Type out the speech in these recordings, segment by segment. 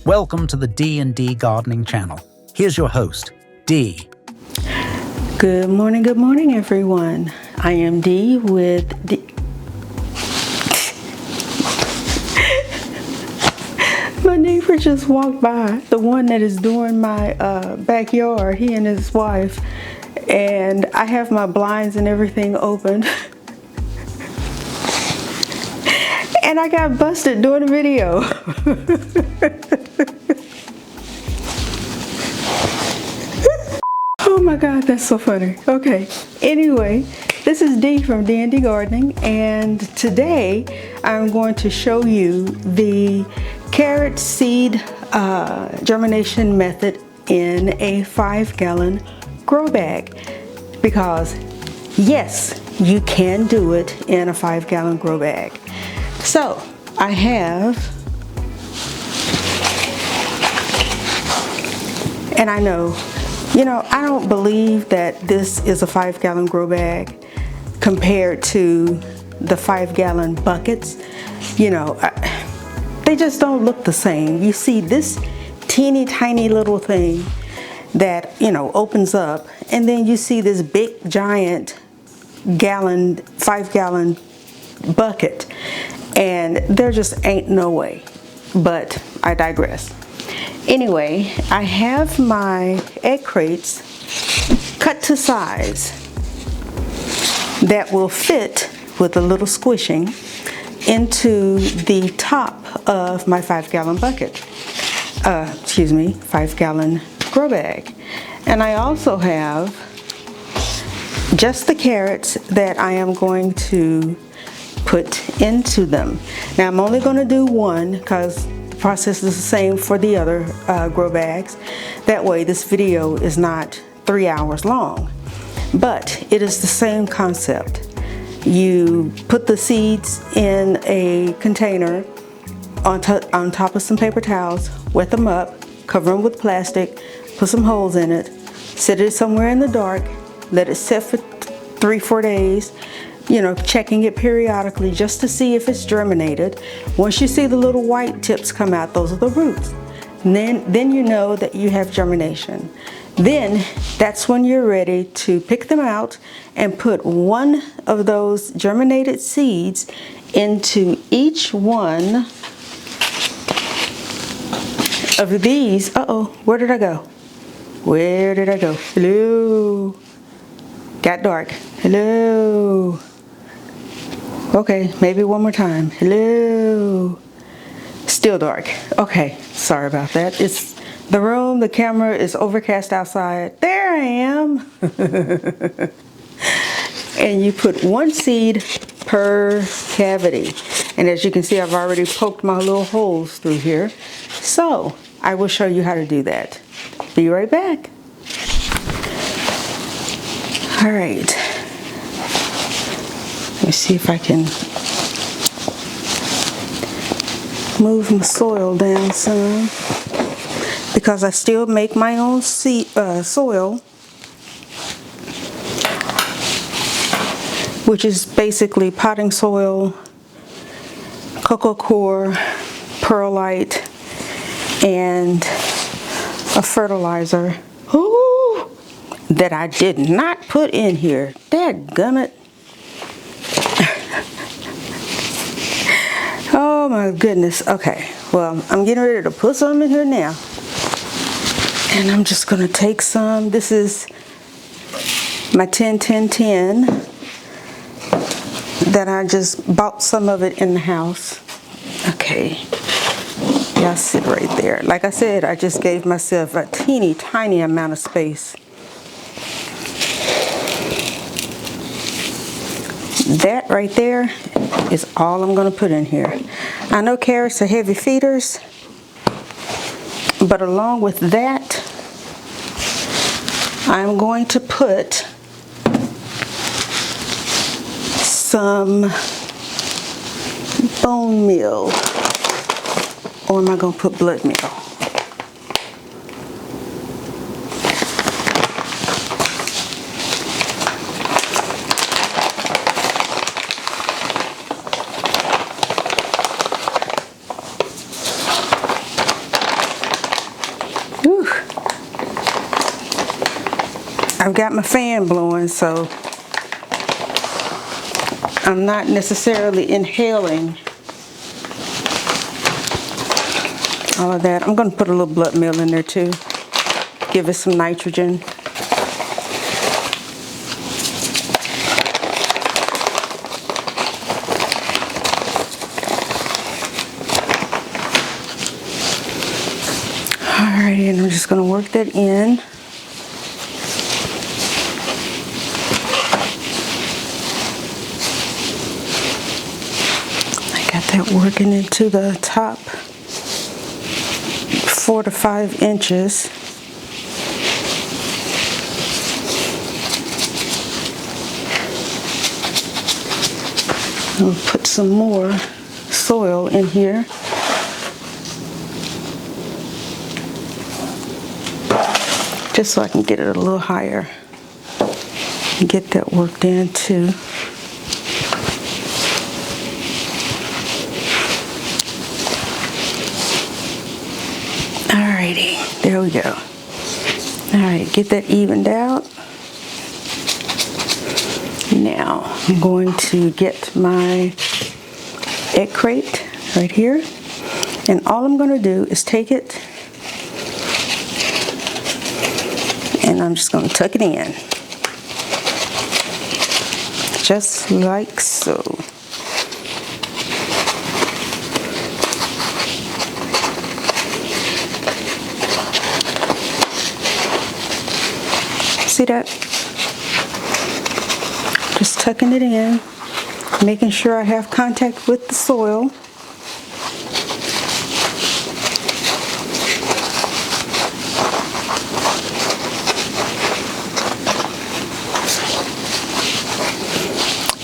Welcome to the D&D Gardening Channel. Here's your host, Dee. Good morning, everyone. I am Dee with My neighbor just walked by, the one that is doing my backyard, he and his wife, and I have my blinds and everything open. And I got busted doing a video. Oh my God, that's so funny. Okay, anyway, this is Dee from D&D Gardening, and today I'm going to show you the carrot seed germination method in a 5-gallon grow bag. Because yes, you can do it in a 5-gallon grow bag. So I have, and I know, I don't believe that this is a 5-gallon grow bag compared to the 5-gallon buckets. They just don't look the same. You see this teeny tiny little thing that, opens up, and then you see this big giant 5-gallon bucket, and there just ain't no way. But I digress. Anyway, I have my egg crates cut to size that will fit with a little squishing into the top of my 5-gallon bucket. 5-gallon grow bag. And I also have just the carrots that I am going to put into them. Now I'm only going to do one because the process is the same for the other grow bags. That way this video is not 3 hours long. But it is the same concept. You put the seeds in a container on top of some paper towels, wet them up, cover them with plastic, put some holes in it, set it somewhere in the dark, let it sit for 3-4 days, checking it periodically just to see if it's germinated. Once you see the little white tips come out, those are the roots. And then you know that you have germination. Then that's when you're ready to pick them out and put one of those germinated seeds into each one of these. Where did I go? Where did I go? Hello? Got dark. Hello? Okay, maybe one more time. Hello? Still dark. Okay, sorry about that. It's the room, the camera is overcast outside. There I am. And you put one seed per cavity. And as you can see, I've already poked my little holes through here. So I will show you how to do that. Be right back. All right. Let me see if I can move my soil down some, because I still make my own soil, which is basically potting soil, cocoa coir, perlite, and a fertilizer that I did not put in here. Dadgummit. Oh my goodness. Okay, well, I'm getting ready to put some in here now. And I'm just going to take some. This is my 10-10-10 that I just bought some of it in the house. Okay. Y'all sit right there. Like I said, I just gave myself a teeny tiny amount of space. That right there is all I'm going to put in here. I know carrots are heavy feeders, but along with that, I'm going to put some bone meal, or am I going to put blood meal? I've got my fan blowing, so I'm not necessarily inhaling all of that. I'm going to put a little blood meal in there too. Give it some nitrogen. Alrighty, and I'm just going to work that in. I got that working into the top 4 to 5 inches. I'll put some more soil in here. Just so I can get it a little higher and get that worked in too. Alrighty, there we go. Alright, get that evened out. Now I'm going to get my egg crate right here, and all I'm going to do is take it and I'm just going to tuck it in, just like so. See that? Just tucking it in, making sure I have contact with the soil.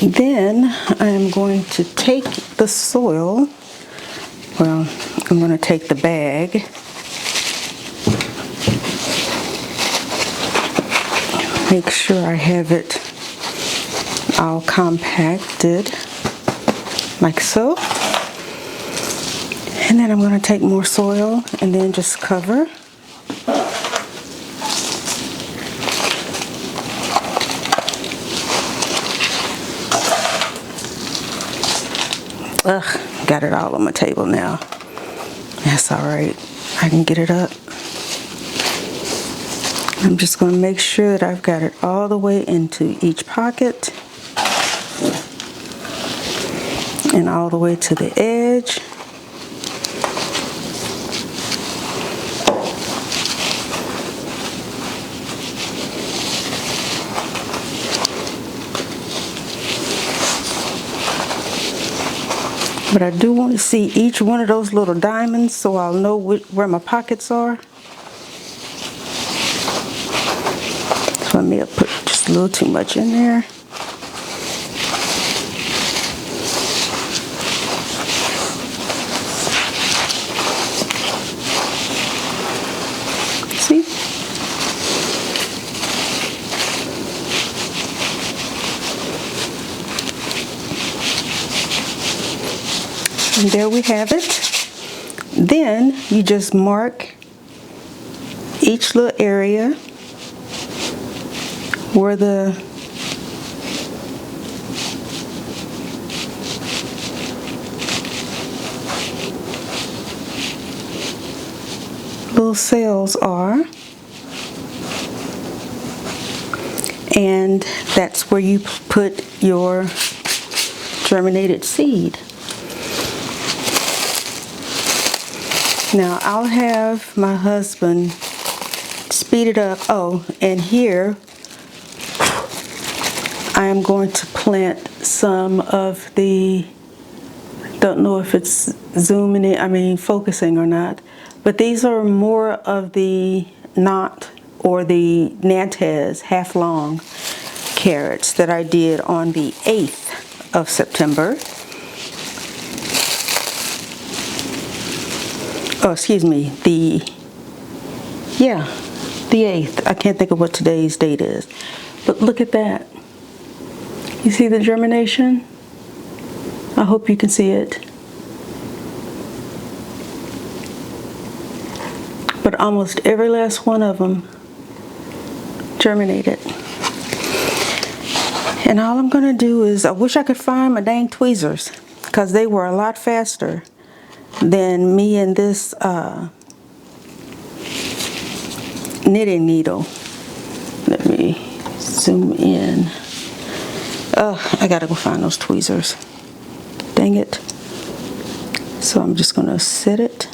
Then I'm going to take the soil, well, I'm going to take the bag, make sure I have it all compacted, like so. And then I'm going to take more soil and then just cover. Ugh, got it all on my table now. That's all right. I can get it up. I'm just going to make sure that I've got it all the way into each pocket and all the way to the edge. But I do want to see each one of those little diamonds so I'll know where my pockets are. So I may have put just a little too much in there. See? And there we have it. Then you just mark each little area where the little cells are, and that's where you put your germinated seed. Now I'll have my husband speed it up. Oh, and here I am going to plant some of the, don't know if it's zooming in, focusing or not, but these are more of the knot or the Nantes half long carrots that I did on the 8th of September. Oh, excuse me, the 8th. I can't think of what today's date is. But look at that. You see the germination? I hope you can see it. But almost every last one of them germinated. And all I'm gonna do is, I wish I could find my dang tweezers, because they were a lot faster than me and this knitting needle. Let me zoom in. I gotta go find those tweezers. Dang it. So I'm just gonna set it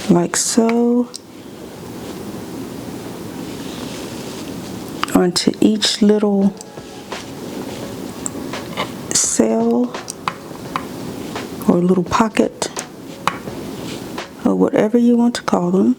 like so onto each little cell or little pocket or whatever you want to call them.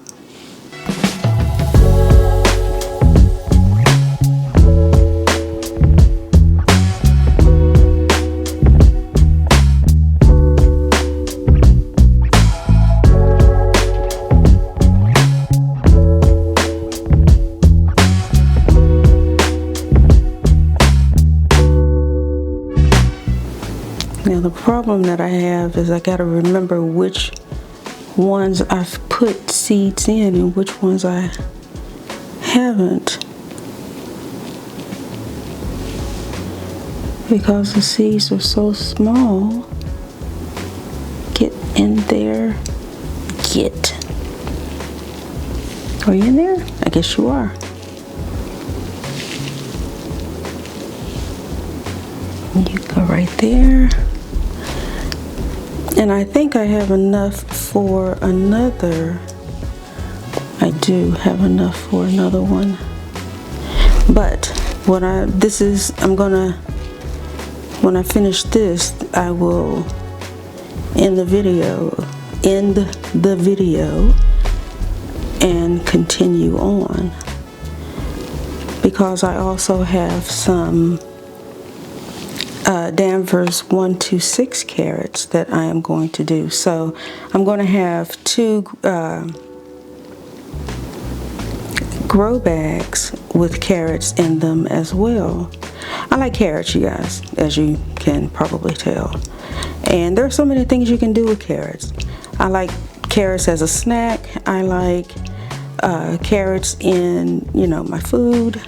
Now the problem that I have is I gotta remember which ones I've put seeds in and which ones I haven't, because the seeds are so small. Get in there. Get. Are you in there? I guess you are. You go right there. And I think I have enough for another. I do have enough for another one. But when I finish this, I will end the video and continue on, because I also have some Danvers 126 carrots that I am going to do. So I'm going to have 2 grow bags with carrots in them as well. I like carrots, you guys, as you can probably tell. And there are so many things you can do with carrots. I like carrots as a snack. I like carrots in, my food.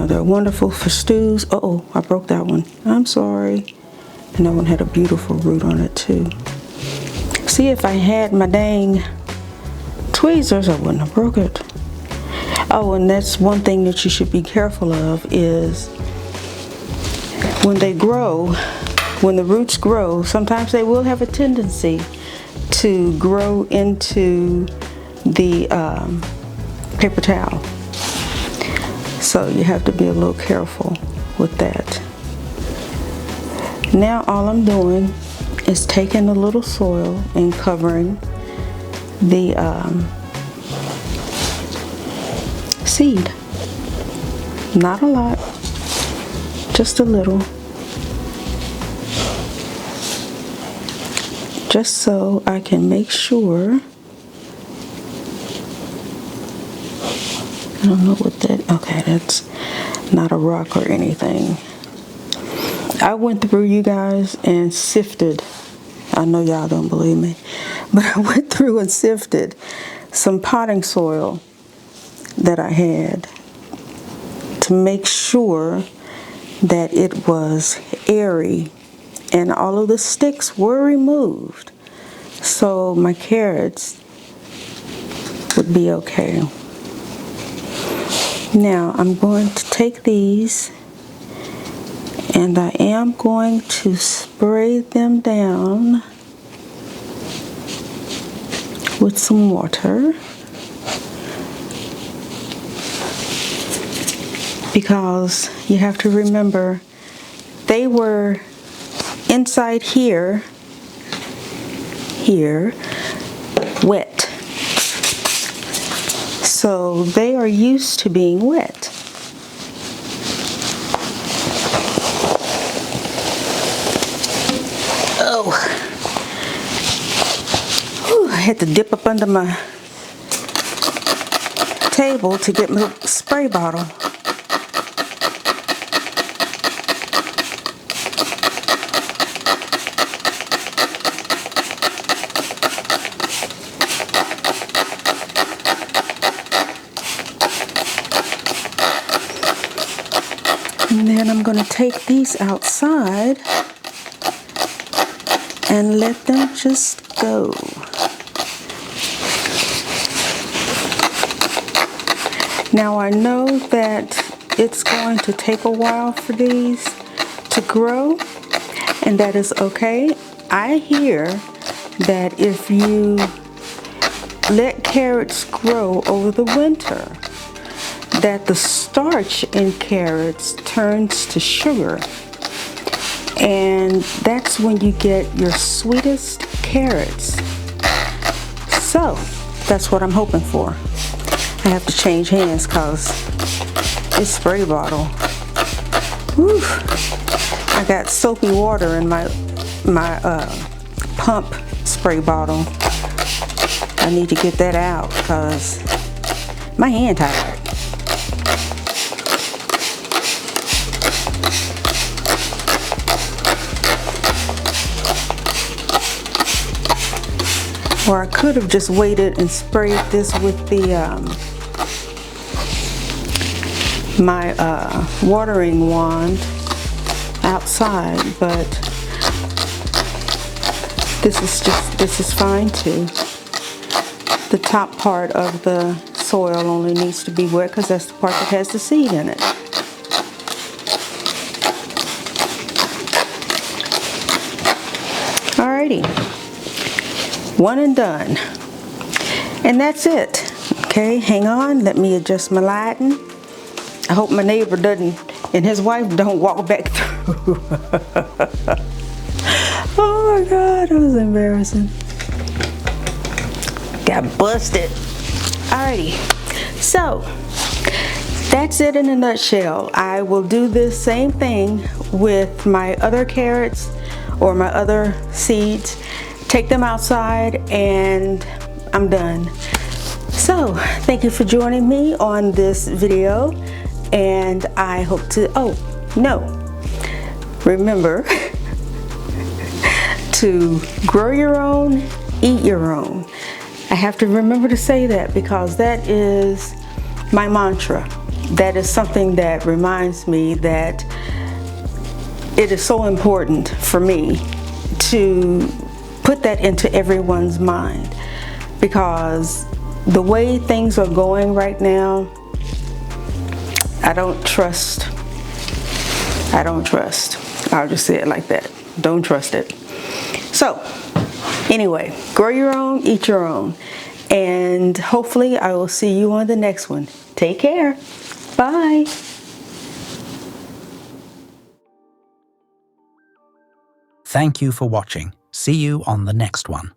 They're wonderful for stews. Uh-oh, I broke that one. I'm sorry. And that one had a beautiful root on it too. See, if I had my dang tweezers, I wouldn't have broke it. Oh, and that's one thing that you should be careful of is when they grow, when the roots grow, sometimes they will have a tendency to grow into the paper towel. So you have to be a little careful with that. Now all I'm doing is taking a little soil and covering the seed. Not a lot, just a little. Just so I can make sure. I don't know what that, okay, that's not a rock or anything. I went through, you guys, and sifted. I know y'all don't believe me, but I went through and sifted some potting soil that I had to make sure that it was airy and all of the sticks were removed, so my carrots would be okay. Now I'm going to take these and I am going to spray them down with some water, because you have to remember they were inside here wet. So they are used to being wet. Oh, whew, I had to dip up under my table to get my spray bottle. And then I'm going to take these outside and let them just go. Now I know that it's going to take a while for these to grow, and that is okay. I hear that if you let carrots grow over the winter, that the starch in carrots turns to sugar, and that's when you get your sweetest carrots. So that's what I'm hoping for. I have to change hands because this spray bottle, whew, I got soapy water in my pump spray bottle. I need to get that out because my hand tired. Or I could have just waited and sprayed this with the my watering wand outside, but this is fine too. The top part of the soil only needs to be wet because that's the part that has the seed in it. Alrighty, one and done. And that's it. Okay, hang on, let me adjust my lighting. I hope my neighbor doesn't, and his wife don't walk back through. Oh my God, that was embarrassing. Got busted. Alrighty, so that's it in a nutshell. I will do this same thing with my other carrots or my other seeds. Take them outside and I'm done. So thank you for joining me on this video, and I hope to, remember to grow your own, eat your own. I have to remember to say that because that is my mantra. That is something that reminds me that it is so important for me to put that into everyone's mind, because the way things are going right now, I don't trust. I'll just say it like that. Don't trust it. So anyway, grow your own, eat your own. And hopefully I will see you on the next one. Take care. Bye. Thank you for watching. See you on the next one.